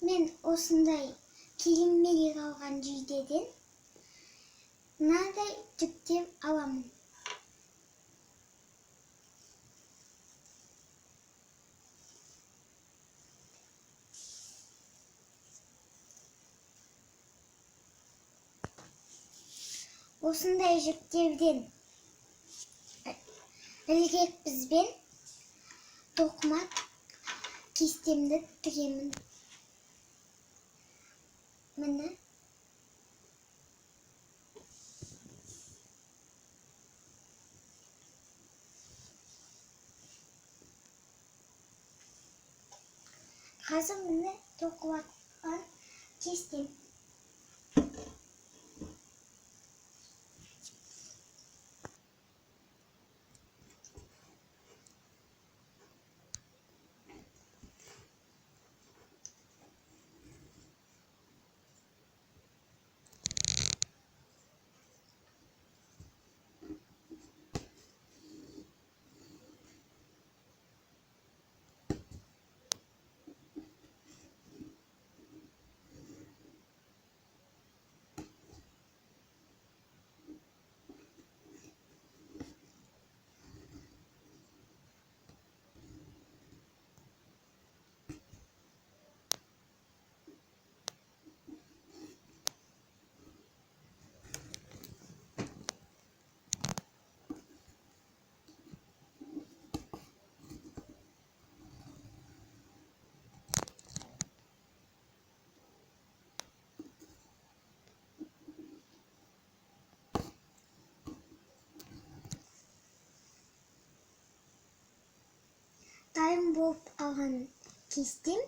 Мен осындай киіммелер алған жейдеден мынадай жүктем аламын. Осындай жүктерден ілгекпізбен тоқыма кестемді тігемін. Міне. Қазір міне тоқып атқан кестем. Дайын болып алған кестем